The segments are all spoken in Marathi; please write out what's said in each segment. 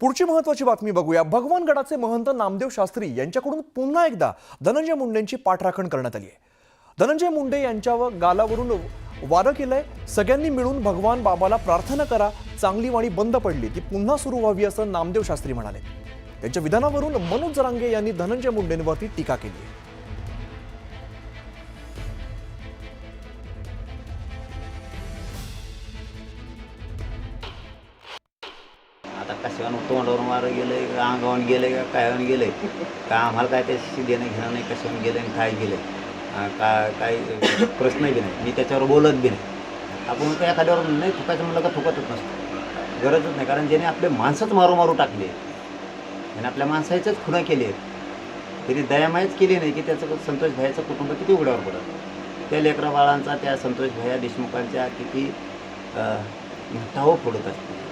पुढची महत्त्वाची बातमी बघूया। भगवानगडाचे महंत नामदेव शास्त्री यांच्याकडून पुन्हा एकदा धनंजय मुंडेंची पाठराखण करण्यात आली आहे। धनंजय मुंडे यांच्यावर गालावरून वारं केलंय। सगळ्यांनी मिळून भगवान बाबाला प्रार्थना करा, चांगली वाणी बंद पडली ती पुन्हा सुरू व्हावी असं नामदेव शास्त्री म्हणाले। त्यांच्या विधानावरून मनोज जरांगे यांनी धनंजय मुंडेंवरती टीका केली आहे। आता कशावर तोंडावर मारं गेलंय का अंगावून गेलंय का कायवून गेलंय का आम्हाला काय त्याशी देणं घेणं नाही, कशावून गेलं आणि काय गेलंय काय प्रश्न बी नाही। मी त्याच्यावर बोलत बी नाही। आपण तर एखाद्यावर नाही थुकायचं म्हणलं का थुकतच नसतं, गरजच नाही। कारण ज्याने आपले माणसंच मारू टाकले, त्याने आपल्या माणसाचेच खुणा केले, तरी दयामायच केली नाही की त्याचं संतोष भाईचं कुटुंब किती उघड्यावर पडतं। त्या लेकरा बाळांचा, त्या संतोष भाया देशमुखांच्या किती ठाव फोडत असते।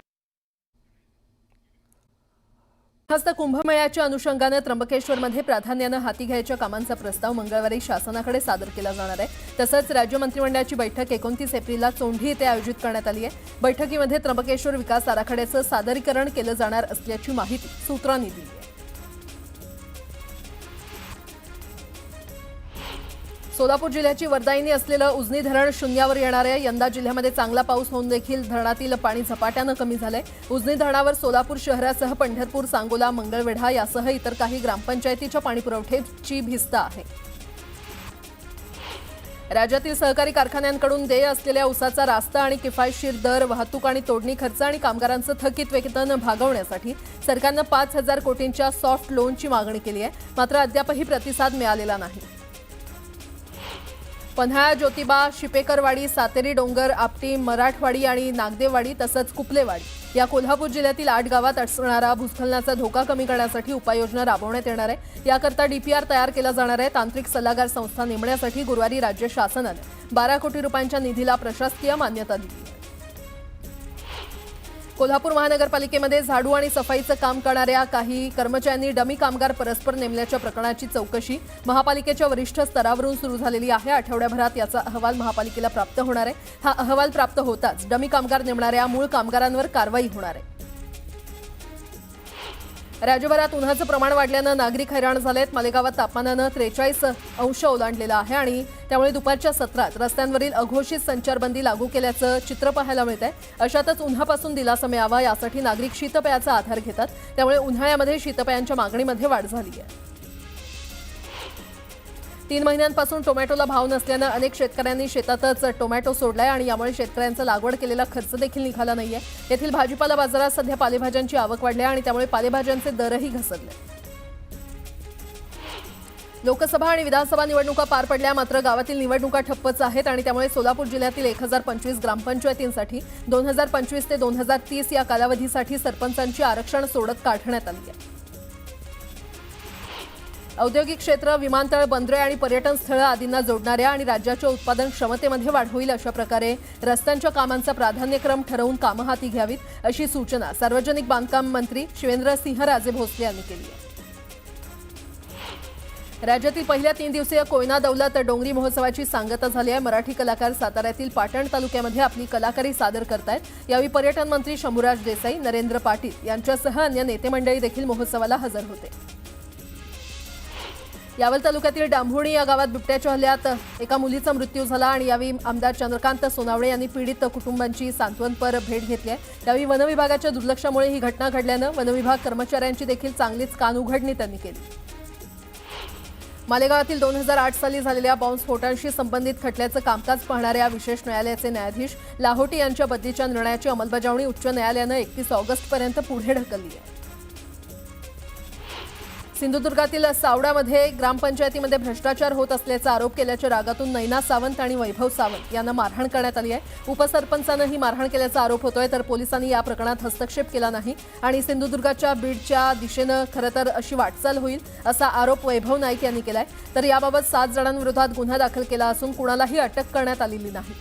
हस्त कुंभमेळ्याच्या अनुषंगाने त्र्यंबकेश्वरमध्ये प्राधान्याने हाती घ्यायच्या कामांचा प्रस्ताव मंगळवारी शासनाकडे सादर केला जाणार आहे। तसंच राज्य मंत्रिमंडळाची बैठक 29 एप्रिलला चोंढी येथे आयोजित करण्यात आली आहे। बैठकीमध्ये त्र्यंबकेश्वर विकास आराखड्याचं सादरीकरण केलं जाणार असल्याची माहिती सूत्रांनी दिली आहे। सोलापूर जिल्ह्याची वरदायिनी असलेलं उजनी धरण शून्यावर येणार आहे। यंदा जिल्ह्यामध्ये चांगला पाऊस होऊन देखील धरणातील पाणी झपाट्यानं कमी झालंय। उजनी धरणावर सोलापूर शहरासह पंढरपूर, सांगोला, मंगळवेढा यासह इतर काही ग्रामपंचायतीच्या पाणीपुरवठ्याची भिस्त आहे। राज्यातील सहकारी कारखान्यांकडून देय असलेल्या ऊसाचा रास्त आणि किफायतशीर दर, वाहतूक आणि तोडणी खर्च आणि कामगारांचं थकीत वेतन भागवण्यासाठी सरकारनं 5,000 कोटींच्या सॉफ्ट लोनची मागणी केली आहे, मात्र अद्यापही प्रतिसाद मिळालेला नाही। पन्हाळा, ज्योतिबा, शिपेकरवाडी, सातेरी डोंगर, आपटी, मराठवाडी आणि नागदेववाडी तसंच कुपलेवाडी या कोल्हापूर जिल्ह्यातील 8 गावात असणारा भूस्खलनाचा धोका कमी करण्यासाठी उपाययोजना राबवण्यात येणार आहे। याकरता डीपीआर तयार केला जाणार आहे। तांत्रिक सल्लागार संस्था नेमण्यासाठी गुरुवारी राज्य शासनाने 12 कोटी रुपयांच्या निधीला प्रशासकीय मान्यता दिली आहे। कोल्हापूर महानगरपालिकेमध्ये झाडू आणि सफाईचं काम करणाऱ्या काही कर्मचाऱ्यांनी डमी कामगार परस्पर नेमल्याच्या प्रकरणाची चौकशी महापालिकेच्या वरिष्ठ स्तरावरून सुरू झालेली आहे। आठवड्याभरात याचा अहवाल महापालिकेला प्राप्त होणार आहे। हा अहवाल प्राप्त होताच डमी कामगार नेमणाऱ्या मूळ कामगारांवर कारवाई होणार आहे। राज्यभरात उन्हाचं प्रमाण वाढल्यानं नागरिक हैराण झालेत। मालेगावात तापमानानं 43 अंश ओलांडलेलं आहे आणि त्यामुळे दुपारच्या सत्रात रस्त्यांवरील अघोषित संचारबंदी लागू केल्याचं चित्र पाहायला मिळत आहे। अशातच उन्हापासून दिलासा मिळावा यासाठी नागरिक शीतपेयाचा आधार घेतात, त्यामुळे उन्हाळ्यामध्ये शीतपेयांच्या मागणीमध्ये वाढ झाली आहे। 3 महिन्यांपासून टोमॅटोला भाव नसल्यानं अनेक शेतकऱ्यांनी शेतातच टोमॅटो सोडलाय आणि यामुळे शेतकऱ्यांचा लागवड केलेला खर्च देखील निघाला नाहीये। येथील भाजीपाला बाजारात सध्या पालेभाज्यांची आवक वाढली आहे आणि त्यामुळे पालेभाज्यांचे दरही घसरले। लोकसभा आणि विधानसभा निवडणुका पार पडल्या, मात्र गावातील निवडणुका ठप्पच आहेत आणि त्यामुळे सोलापूर जिल्ह्यातील 1025 ग्रामपंचायतींसाठी 2025 ते 2030 या कालावधीसाठी सरपंचांची आरक्षण सोडत काढण्यात आली आहे। औद्योगिक क्षेत्र, विमानतळ, बंदरे आणि पर्यटन स्थळं आदींना जोडणाऱ्या आणि राज्याच्या उत्पादन क्षमतेमध्ये वाढ होईल अशा प्रकारे रस्त्यांच्या कामांचा प्राधान्यक्रम ठरवून कामं हाती घ्यावीत अशी सूचना सार्वजनिक बांधकाम मंत्री शिवेंद्रसिंहराजे भोसले यांनी केली आहे। राज्यातील पहिल्या 3 दिवसीय कोयना दौलत डोंगरी महोत्सवाची सांगता झाली आहे। मराठी कलाकार साताऱ्यातील पाटण तालुक्यामध्ये आपली कलाकारी सादर करतायत। यावेळी पर्यटन मंत्री शंभूराज देसाई, नरेंद्र पाटील यांच्यासह अन्य नेते मंडळी देखील महोत्सवाला हजर होते। यावल तालुक्यातील डांभोणी या गावात बिबट्याच्या हल्ल्यात एका मुलीचा मृत्यू झाला आणि यावेळी आमदार चंद्रकांत सोनावळे यांनी पीडित कुटुंबांची सांत्वनपर भेट घेतली आहे। यावेळी वनविभागाच्या दुर्लक्षामुळे ही घटना घडल्यानं वनविभाग कर्मचाऱ्यांची देखील चांगलीच कानउघडणी त्यांनी केली। मालेगावातील 2008 साली झालेल्या बॉम्बस्फोटांशी संबंधित खटल्याचं कामकाज पाहणाऱ्या विशेष न्यायालयाचे न्यायाधीश लाहोटी यांच्या बदलीच्या निर्णयाची अंमलबजावणी उच्च न्यायालयानं 31 ऑगस्टपर्यंत पुढे ढकलली आहे। सिंधुदुर्गातील सावडामध्ये ग्रामपंचायतीमध्ये भ्रष्टाचार होत असल्याचा आरोप केल्याच्या रागातून नैना सावंत आणि वैभव सावंत यांना मारहाण करण्यात आली आहे। उपसरपंचानं ही मारहाण केल्याचा आरोप होतोय, तर पोलिसांनी या प्रकरणात हस्तक्षेप केला नाही आणि सिंधुदुर्गाच्या बीडच्या दिशेनं खरं तर अशी वाटचाल होईल असा आरोप वैभव नाईक यांनी केलाय। तर याबाबत 7 जणांविरोधात गुन्हा दाखल केला असून कुणालाही अटक करण्यात आलेली नाही।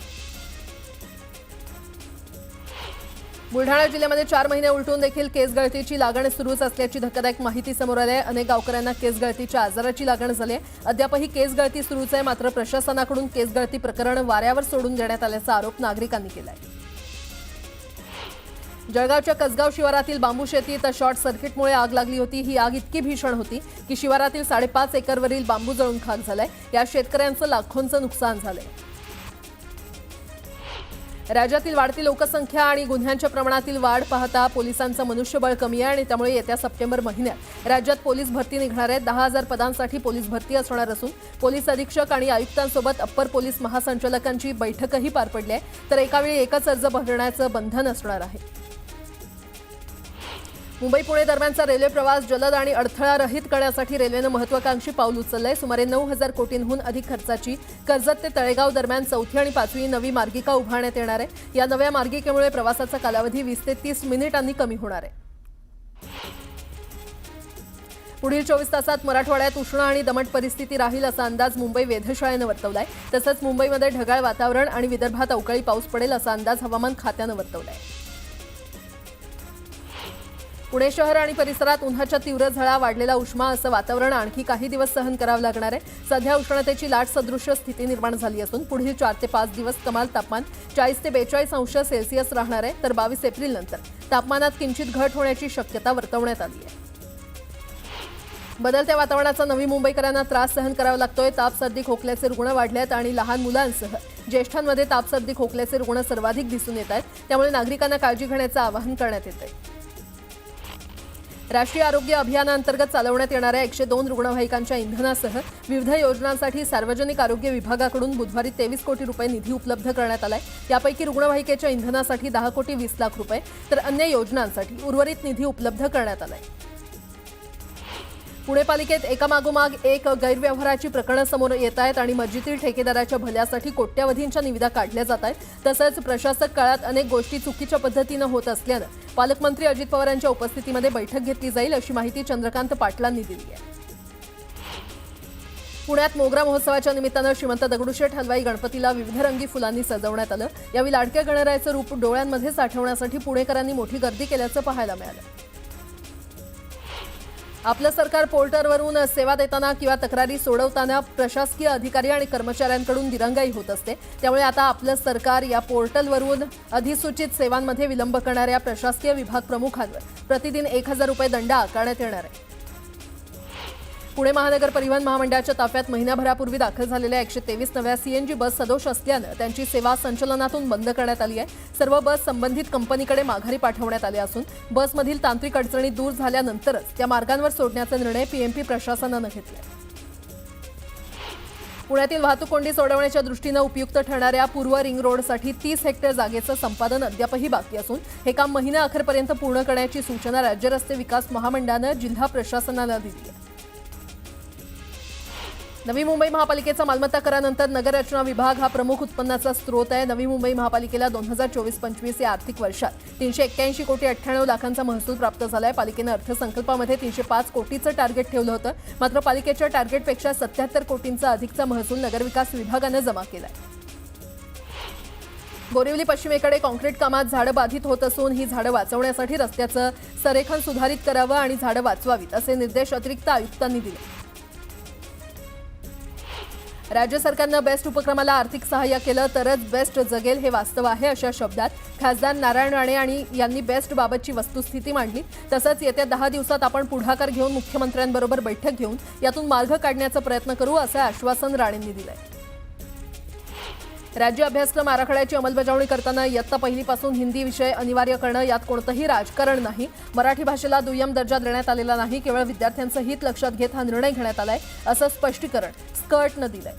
बुलढाणा जिल्ह्यामध्ये 4 महिने उलटून देखील केस गळतीची लागण सुरूच असल्याची धक्कादायक माहिती समोर आली आहे। अनेक गावकऱ्यांना केस गळतीच्या आजाराची लागण झाली आहे। अद्यापही केस गळती सुरूच आहे, मात्र प्रशासनाकडून केस गळती प्रकरण वाऱ्यावर सोडून देण्यात आल्याचा आरोप नागरिकांनी केला आहे। जळगावच्या कसगाव शिवारातील बांबू शेतीत शॉर्ट सर्किटमुळे आग लागली होती. ही आग इतकी भीषण होती की शिवारातील 5.5 एकरवरील बांबू जळून खाक झालाय. या शेतकऱ्यांचं लाखोंचं नुकसान झालंय. राज्यातील वाढती लोकसंख्या आणि गुन्ह्यांच्या प्रमाणातील वाढ पाहता पोलिसांचं मनुष्यबळ कमी आहे आणि त्यामुळे येत्या सप्टेंबर महिन्यात राज्यात पोलीस भरती निघणार आहे. 10,000 पदांसाठी पोलीस भरती असणार असून पोलीस अधीक्षक आणि आयुक्तांसोबत अप्पर पोलीस महासंचालकांची बैठकही पार पडली आहे. तर एकावेळी एकच अर्ज भरण्याचं बंधन असणार आहे. मुंबई पुणे दरम्यानचा रेल्वे प्रवास जलद आणि अडथळारहित करण्यासाठी रेल्वेनं महत्त्वाकांक्षी पाऊल उचललंय. सुमारे 9,000 कोटींहून अधिक खर्चाची कर्जत ते तळेगाव दरम्यान 4थी आणि 5वी नवी मार्गिका उभारण्यात येणार आहे. या नव्या मार्गिकेमुळे प्रवासाचा कालावधी 20 ते 30 मिनिटांनी कमी होणार आहे. पुढील 24 तासात मराठवाड्यात उष्ण आणि दमट परिस्थिती राहील असा अंदाज मुंबई वेधशाळेनं वर्तवलाय. तसंच मुंबईमध्ये ढगाळ वातावरण आणि विदर्भात अवकाळी पाऊस पडेल असा अंदाज हवामान खात्यानं वर्तवलाय. पुणे शहर आणि परिसरात उन्हाच्या तीव्र झळा, वाढलेला उष्मा असं वातावरण आणखी काही दिवस सहन करावं लागणार आहे. सध्या उष्णतेची लाट सदृश्य स्थिती निर्माण झाली असून पुढील 4 ते 5 दिवस कमाल तापमान 40 ते 42 अंश सेल्सिअस राहणार आहे. तर 22 एप्रिलनंतर तापमानात किंचित घट होण्याची शक्यता वर्तवण्यात आली आहे. बदलत्या वातावरणाचा नवी मुंबईकरांना त्रास सहन करावा लागतोय. ताप, सर्दी, खोकल्याचे रुग्ण वाढलेत आणि लहान मुलांसह ज्येष्ठांमध्ये ताप, सर्दी, खोकल्याचे रुग्ण सर्वाधिक दिसून येत आहेत. त्यामुळे नागरिकांना काळजी घेण्याचं आवाहन करण्यात येत आहे. राष्ट्रीय आरोग्य अभियानाअंतर्गत चालवण्यात येणाऱ्या 102 रुग्णवाहिकांच्या इंधनासह विविध योजनांसाठी सार्वजनिक आरोग्य विभागाकडून बुधवारी 23 कोटी रुपये निधी उपलब्ध करण्यात आलाय. यापैकी रुग्णवाहिकेच्या इंधनासाठी 10 कोटी 20 लाख रुपये तर अन्य योजनांसाठी उर्वरित निधी उपलब्ध करण्यात आलाय. पुणे पालिकेत एकामागोमाग एक गैरव्यवहाराची प्रकरणं समोर येत आहेत आणि मस्जिदी ठेकेदाराच्या भल्यासाठी कोट्यवधींच्या निविदा काढल्या जात आहेत. तसंच प्रशासक काळात अनेक गोष्टी चुकीच्या पद्धतीनं होत असल्यानं पालकमंत्री अजित पवार यांच्या उपस्थितीमध्ये बैठक घेतली जाईल अशी माहिती चंद्रकांत पाटलांनी दिली आहे. पुण्यात मोगरा महोत्सवाच्या निमित्तानं श्रीमंत दगडूशेठ हलवाई गणपतीला विविध रंगी फुलांनी सजवण्यात आलं. यावेळी लाडक्या गणरायाचं रूप डोळ्यांमध्ये साठवण्यासाठी पुणेकरांनी मोठी गर्दी केल्याचं पाहायला मिळालं. आपलं सरकार पोर्टलवरून सेवा देताना किंवा तक्रारी सोडवताना प्रशासकीय अधिकारी आणि कर्मचाऱ्यांकडून दिरंगाई होत असते. त्यामुळे आता आपलं सरकार या पोर्टलवरून अधिसूचित सेवांमध्ये विलंब करणाऱ्या प्रशासकीय विभाग प्रमुखांवर प्रतिदिन 1,000 रुपये दंड आकारण्यात येणार आहे. पुणे महानगर परिवहन महामंडळाच्या ताफ्यात महिनाभरापूर्वी दाखल झालेल्या 123 नव्या सीएनजी बस सदोष असल्यानं त्यांची सेवा संचलनातून बंद करण्यात आली आहे. सर्व बस संबंधित कंपनीकडे माघारी पाठवण्यात आल्या असून बसमधील तांत्रिक अडचणी दूर झाल्यानंतरच त्या मार्गांवर सोडण्याचा निर्णय पीएमपी प्रशासनानं घेतला. पुण्यातील वाहतूक कोंडी सोडवण्याच्या दृष्टीनं उपयुक्त ठरणाऱ्या पूर्व रिंग रोडसाठी 30 हेक्टर जागेचं संपादन अद्यापही बाकी असून हे काम महिन्याअखेरपर्यंत पूर्ण करण्याची सूचना राज्य रस्ते विकास महामंडळानं जिल्हा प्रशासनाला दिली आहे. नवी मुंबई महापालिकेचा मालमत्ता करानंतर नगररचना विभाग हा प्रमुख उत्पन्नाचा स्रोत आहे. नवी मुंबई महापालिकेला 2024-25 या आर्थिक वर्षात 381 कोटी 98 लाखांचा महसूल प्राप्त झाला आहे. पालिकेनं अर्थसंकल्पामध्ये 305 कोटीचं टार्गेट ठेवलं होतं. मात्र पालिकेच्या टार्गेटपेक्षा 77 कोटींचा अधिकचा महसूल नगरविकास विभागानं जमा केला आहे. बोरिवली पश्चिमेकडे काँक्रीट कामात झाडं बाधित होत असून ही झाडं वाचवण्यासाठी रस्त्याचं संरेखन सुधारित करावं आणि झाडं वाचवावीत असे निर्देश अतिरिक्त आयुक्तांनी दिले. राज्य सरकारनं बेस्ट उपक्रमाला आर्थिक सहाय्य केलं तरच बेस्ट जगेल हे वास्तव आहे अशा शब्दात खासदार नारायण राणे यांनी बेस्ट बाबतची वस्तुस्थिती मांडली. तसंच येत्या 10 दिवसात आपण पुढाकार घेऊन मुख्यमंत्र्यांबरोबर बैठक घेऊन यातून मार्ग काढण्याचा प्रयत्न करू असं आश्वासन राणेंनी दिलंय. राज्य अभ्यासक्रम आराखड्याची अंमलबजावणी करताना इयत्ता पहिलीपासून हिंदी विषय अनिवार्य करणं यात कोणतंही राजकारण नाही. मराठी भाषेला दुय्यम दर्जा देण्यात आलेला नाही. केवळ विद्यार्थ्यांचं हित लक्षात घेत हा निर्णय घेण्यात आलाय असं स्पष्टीकरण स्कर्टनं दिलंय.